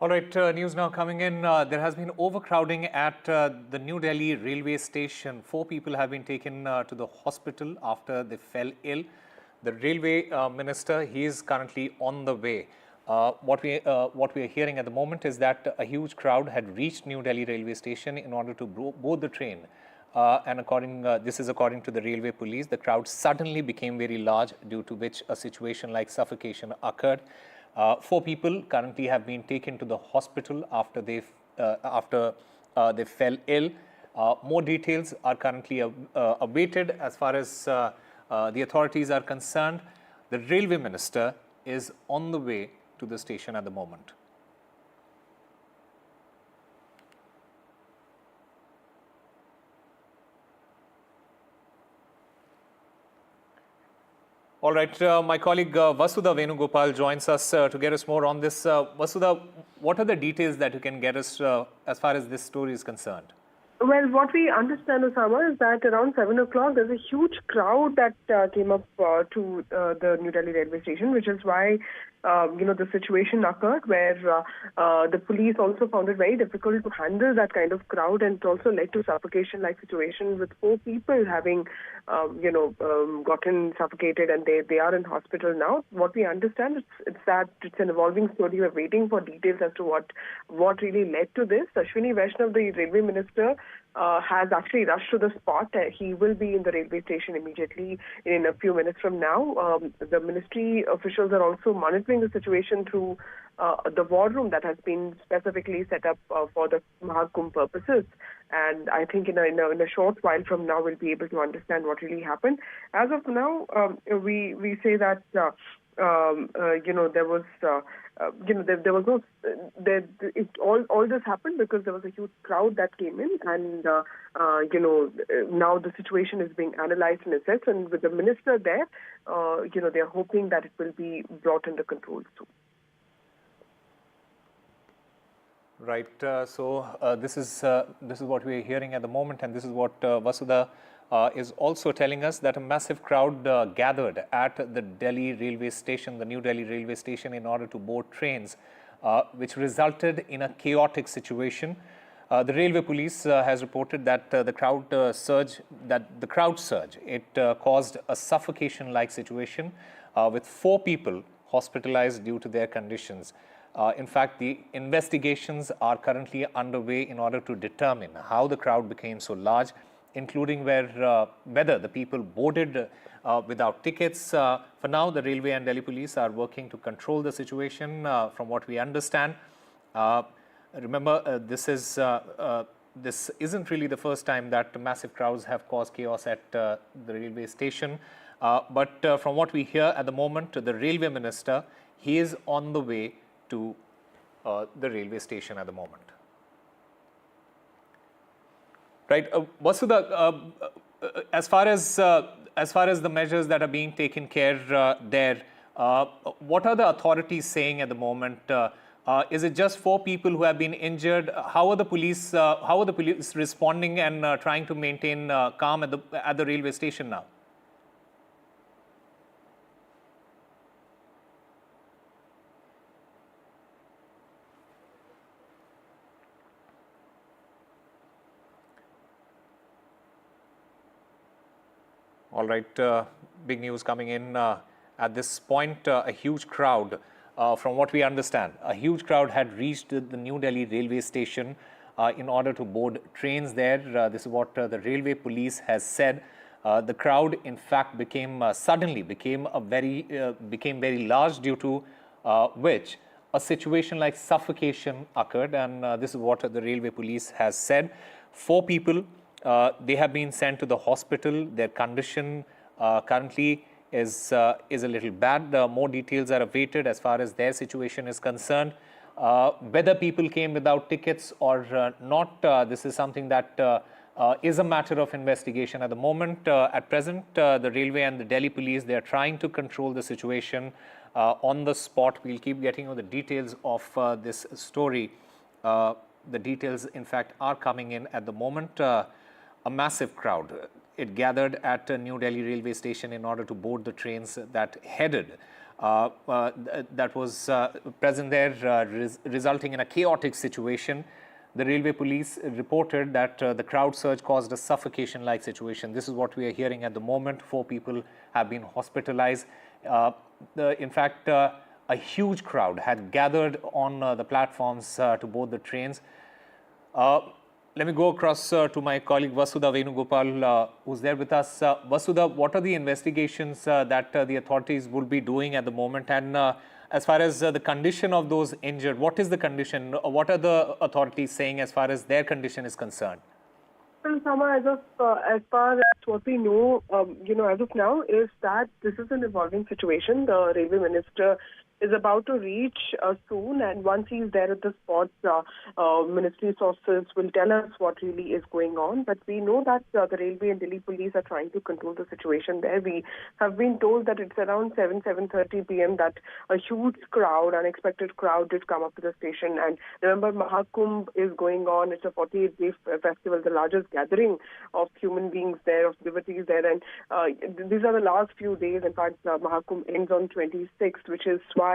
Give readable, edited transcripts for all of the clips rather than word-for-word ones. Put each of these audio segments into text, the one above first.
All right, news now coming in. There has been overcrowding at the New Delhi railway station. 4 people have been taken to the hospital after they fell ill. The railway minister, he is currently on the way. What we are hearing at the moment is that a huge crowd had reached New Delhi railway station in order to board the train. This is according to the railway police. The crowd suddenly became very large, due to which a situation like suffocation occurred. 4 people currently have been taken to the hospital after they fell ill. More details are currently awaited as far as the authorities are concerned. The railway minister is on the way to the station at the moment. All right, my colleague Vasudha Venugopal joins us to get us more on this. Vasudha, what are the details that you can get us as far as this story is concerned? Well, what we understand, Osama, is that around 7 o'clock, there's a huge crowd that came up to the New Delhi railway station, which is why, the situation occurred where the police also found it very difficult to handle that kind of crowd, and it also led to suffocation-like situation with 4 people having, gotten suffocated, and they are in hospital now. What we understand is that it's an evolving story. We're waiting for details as to what really led to this. Ashwini Vaishnav, the railway minister, has actually rushed to the spot. He will be in the railway station immediately in a few minutes from now. The ministry officials are also monitoring the situation through the war room that has been specifically set up for the Maha Kumbh purposes. And I think in a short while from now, we'll be able to understand what really happened. As of now, we say that there was no. All this happened because there was a huge crowd that came in, and now the situation is being analysed and assessed. And with the minister there, they are hoping that it will be brought under control soon. Right. This is what we are hearing at the moment, and this is what Vasudha is also telling us, that a massive crowd gathered at the Delhi railway station, the New Delhi railway station, in order to board trains, which resulted in a chaotic situation. The railway police has reported that the crowd surge, caused a suffocation-like situation with 4 people hospitalized due to their conditions. In fact, the investigations are currently underway in order to determine how the crowd became so large, including whether the people boarded without tickets. For now, the railway and Delhi police are working to control the situation, from what we understand. Remember, this isn't really the first time that massive crowds have caused chaos at the railway station. But from what we hear at the moment, the railway minister, he is on the way to the railway station at the moment. Right, Vasudha, as far as the measures that are being taken care there, what are the authorities saying at the moment? Is it just 4 people who have been injured? How are the police responding and trying to maintain calm at the railway station now? All right, big news coming in at this point. A huge crowd, from what we understand, a huge crowd had reached the New Delhi railway station in order to board trains there. This is what the railway police has said. The crowd, in fact, became very large, due to which a situation like suffocation occurred, and this is what the railway police has said. 4 people. They have been sent to the hospital. Their condition currently is a little bad. More details are awaited as far as their situation is concerned. Whether people came without tickets or not, this is something that is a matter of investigation at the moment. At present, the railway and the Delhi police, they are trying to control the situation on the spot. We'll keep getting all the details of this story. The details, in fact, are coming in at the moment. A massive crowd, it gathered at New Delhi railway station in order to board the trains that headed that was present there, resulting in a chaotic situation. The railway police reported that the crowd surge caused a suffocation-like situation. This is what we are hearing at the moment. 4 people have been hospitalized. In fact, a huge crowd had gathered on the platforms to board the trains. Let me go across to my colleague Vasudha Venugopal, who's there with us. Vasudha, what are the investigations that the authorities will be doing at the moment? And as far as the condition of those injured, what is the condition? What are the authorities saying as far as their condition is concerned? Well, Sama, as far as what we know, as of now, is that this is an evolving situation. The railway minister is about to reach soon, and once he's there at the spot, ministry sources will tell us what really is going on. But we know that the railway and Delhi police are trying to control the situation there. We have been told that it's around 7:30 p.m. that a huge crowd, unexpected crowd, did come up to the station. And remember, Maha Kumbh is going on. It's a 48-day festival, the largest gathering of human beings there, of devotees there. And these are the last few days. In fact, Maha Kumbh ends on 26th, which is why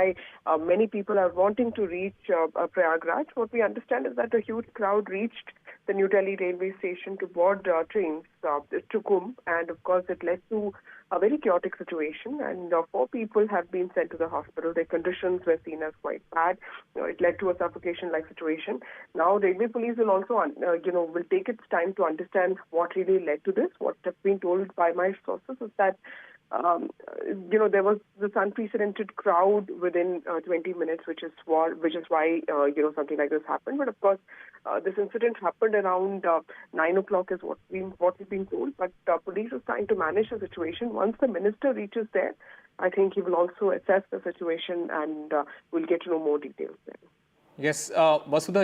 many people are wanting to reach Prayagraj. What we understand is that a huge crowd reached the New Delhi railway station to board trains to Kumbh, and of course it led to a very chaotic situation, and 4 people have been sent to the hospital. Their conditions were seen as quite bad. It led to a suffocation-like situation. Now, railway police will also, will take its time to understand what really led to this. What has been told by my sources is that there was this unprecedented crowd within 20 minutes, which is why something like this happened. But of course, this incident happened around 9 o'clock, is what we've been told. But police is trying to manage the situation. Once the minister reaches there, I think he will also assess the situation, and we'll get to know more details there. Yes, Vasudha,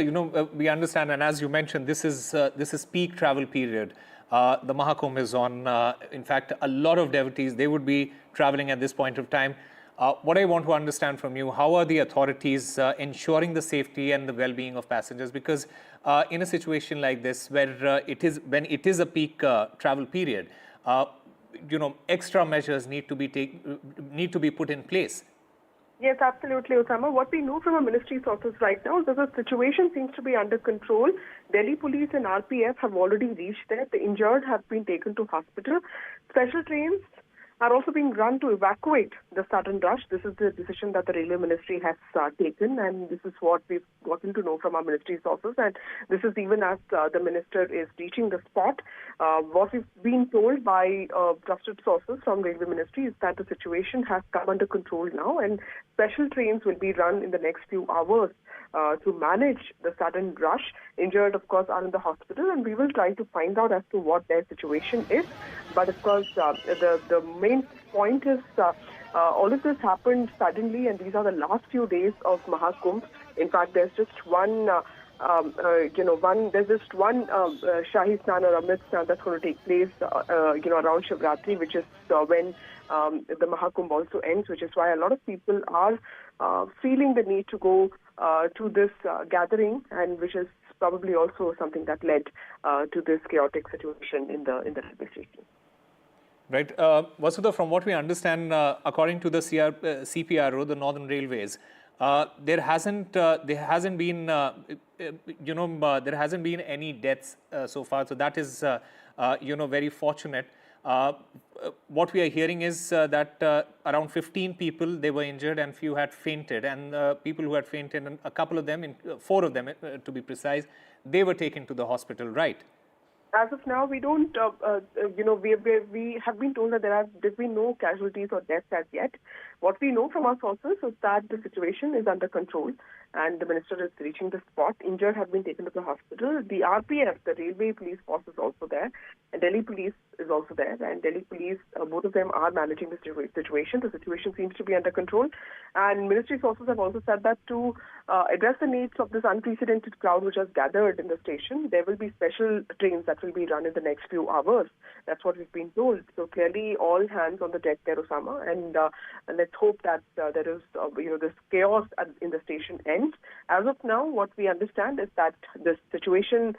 we understand, and as you mentioned, this is peak travel period. The Maha Kumbh is on. In fact, a lot of devotees, they would be traveling at this point of time. What I want to understand from you, how are the authorities ensuring the safety and the well-being of passengers? Because in a situation like this, where when it is a peak travel period, extra measures need to be put in place. Yes, absolutely, Osama. What we know from our ministry sources right now is that the situation seems to be under control. Delhi police and RPF have already reached there. The injured have been taken to hospital. Special trains are also being run to evacuate the sudden rush. This is the decision that the railway ministry has taken, and this is what we've gotten to know from our ministry sources. And this is even as the minister is reaching the spot. What we've been told by trusted sources from railway ministry is that the situation has come under control now, and special trains will be run in the next few hours to manage the sudden rush. Injured, of course, are in the hospital, and we will try to find out as to what their situation is. But of course, the main point is all of this happened suddenly, and these are the last few days of Maha Kumbh. In fact, there's just one Shahi Snan or Amrit Snan that's going to take place, around Shivratri, which is when the Maha Kumbh also ends, which is why a lot of people are feeling the need to go to this gathering, and which is probably also something that led to this chaotic situation in the railway station. Right. Vasudha, from what we understand, according to the CPRO, the Northern Railways, there hasn't been any deaths so far. So that is very fortunate. What we are hearing is that around 15 people, they were injured, and few had fainted. And people who had fainted, and a couple of them, 4 of them to be precise, they were taken to the hospital, right? As of now, we don't, we have been told that there's been no casualties or deaths as yet. What we know from our sources is that the situation is under control, and the minister is reaching the spot. Injured have been taken to the hospital. The RPF, the railway police force, is also there, and Delhi police is also there. And Delhi police, both of them are managing the situation. The situation seems to be under control. And ministry sources have also said that to address the needs of this unprecedented crowd which has gathered in the station, there will be special trains that will be run in the next few hours. That's what we've been told. So clearly, all hands on the deck there, Osama, and let's hope that there is, this chaos in the station ends. As of now, what we understand is that this situation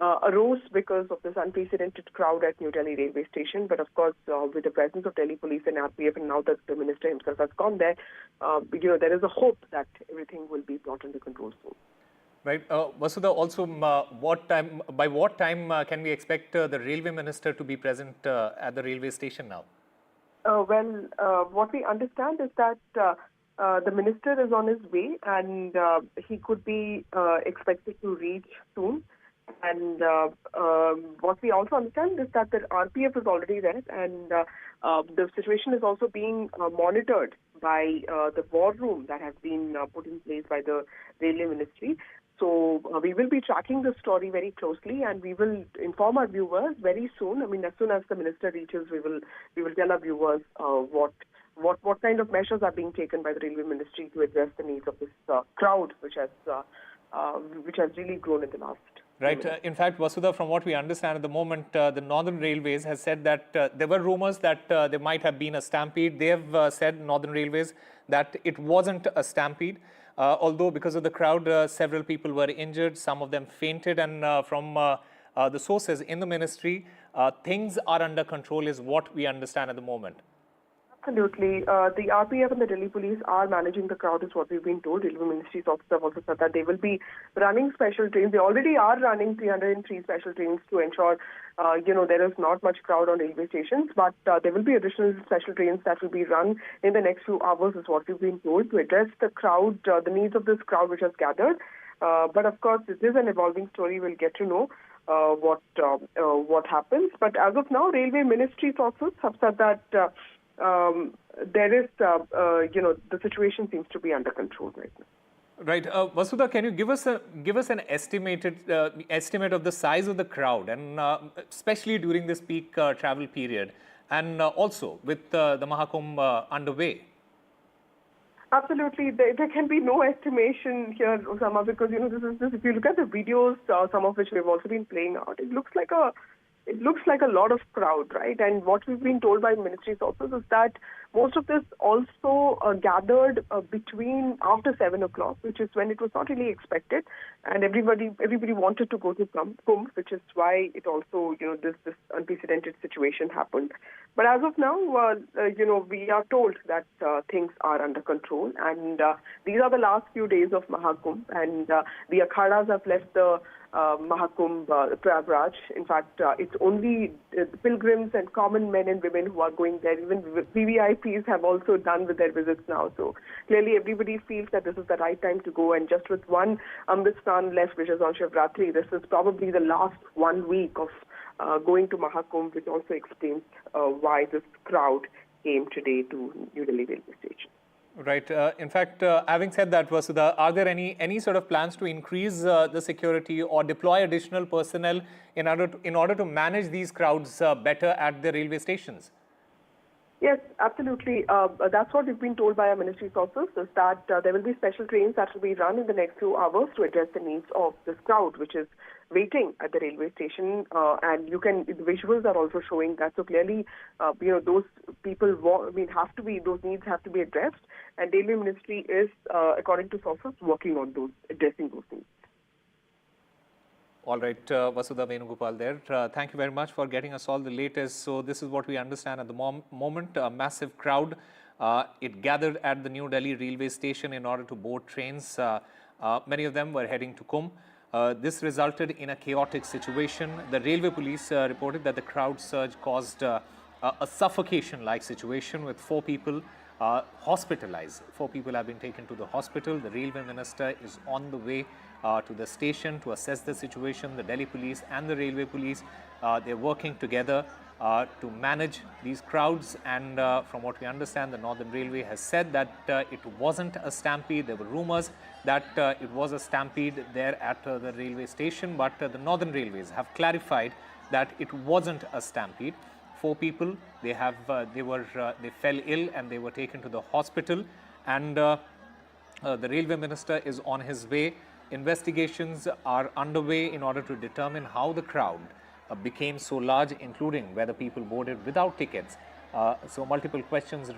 arose because of this unprecedented crowd at New Delhi railway station. But of course, with the presence of Delhi police and RPF, and now that the minister himself has gone there, there is a hope that everything will be brought under control soon. Right. Vasudha, also, by what time can we expect the railway minister to be present at the railway station now? What we understand is that the minister is on his way, and he could be expected to reach soon. And what we also understand is that the RPF is already there, and the situation is also being monitored by the war room that has been put in place by the Railway Ministry. So we will be tracking the story very closely, and we will inform our viewers very soon. I mean, as soon as the minister reaches, we will tell our viewers what kind of measures are being taken by the Railway Ministry to address the needs of this crowd, which has really grown in the last. Right. In fact, Vasudha, from what we understand at the moment, the Northern Railways has said that there were rumors that there might have been a stampede. They have said, Northern Railways, that it wasn't a stampede. Although because of the crowd, several people were injured, some of them fainted, and from the sources in the ministry, things are under control is what we understand at the moment. Absolutely. The RPF and the Delhi police are managing the crowd, is what we've been told. Railway Ministry's officers have also said that they will be running special trains. They already are running 303 special trains to ensure, there is not much crowd on railway stations. But there will be additional special trains that will be run in the next few hours, is what we've been told, to address the crowd, the needs of this crowd which has gathered. But of course, this is an evolving story. We'll get to know what happens. But as of now, Railway Ministry sources have said that there is, the situation seems to be under control right now. Right. Vasudha, can you give us an estimated estimate of the size of the crowd, and especially during this peak travel period, and also with the Maha Kumbh underway? Absolutely. There can be no estimation here, Osama, because, this. If you look at the videos, some of which we've also been playing out, it looks like a lot of crowd, right? And what we've been told by ministry sources is that most of this also gathered between after 7 o'clock, which is when it was not really expected, and everybody wanted to go to Kumbh, which is why it also, this unprecedented situation happened. But as of now, we are told that things are under control, and these are the last few days of Maha Kumbh, and the akhadas have left the Maha Kumbh Prayagraj. In fact, it's only pilgrims and common men and women who are going there. Even VVIPs have also done with their visits now. So clearly everybody feels that this is the right time to go. And just with one Amrit Snan left, which is on Shivratri, this is probably the last 1 week of going to Maha Kumbh, which also explains why this crowd came today to New Delhi railway station. Right. In fact, having said that, Vasudha, are there any sort of plans to increase the security or deploy additional personnel in order to manage these crowds better at the railway stations? Yes, absolutely. That's what we've been told by our ministry sources, is that there will be special trains that will be run in the next few hours to address the needs of this crowd, which is waiting at the railway station. And the visuals are also showing that. So clearly, those people, those needs have to be addressed. And Railway Ministry is, according to sources, working on addressing those needs. All right, Vasudha Venugopal there. Thank you very much for getting us all the latest. So this is what we understand at the moment. A massive crowd. It gathered at the New Delhi railway station in order to board trains. Many of them were heading to Kumbh. This resulted in a chaotic situation. The railway police reported that the crowd surge caused a suffocation-like situation with 4 people hospitalized. 4 people have been taken to the hospital. The railway minister is on the way to the station to assess the situation. The Delhi police and the railway police, they're working together to manage these crowds. And from what we understand, the Northern Railway has said that it wasn't a stampede. There were rumors that it was a stampede there at the railway station, but the Northern Railways have clarified that it wasn't a stampede. 4 people, they fell ill and they were taken to the hospital, and the railway minister is on his way. Investigations are underway in order to determine how the crowd became so large, including whether people boarded without tickets So multiple questions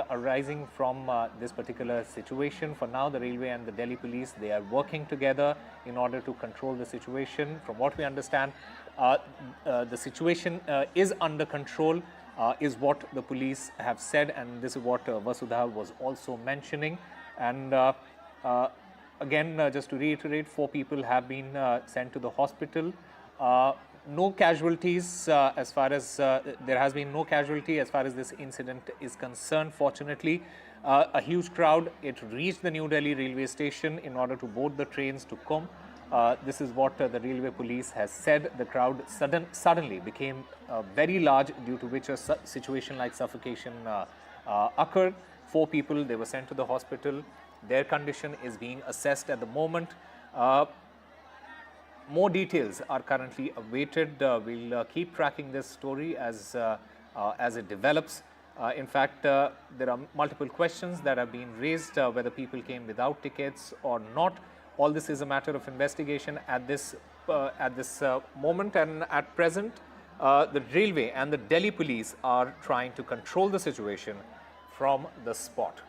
arising from this particular situation. For now, the railway and the Delhi police, they are working together in order to control the situation. From what we understand, the situation is under control, is what the police have said, and this is what Vasudha was also mentioning. And again, just to reiterate, 4 people have been sent to the hospital. No casualties as far as there has been no casualty as far as this incident is concerned. Fortunately, a huge crowd, it reached the New Delhi railway station in order to board the trains to Kumbh. This is what the railway police has said. The crowd suddenly became very large, due to which a situation like suffocation occurred. 4 people, they were sent to the hospital. Their condition is being assessed at the moment. More details are currently awaited. We'll keep tracking this story as it develops. In fact, there are multiple questions that have been raised, whether people came without tickets or not. All this is a matter of investigation at this moment, and at present, the railway and the Delhi police are trying to control the situation from the spot.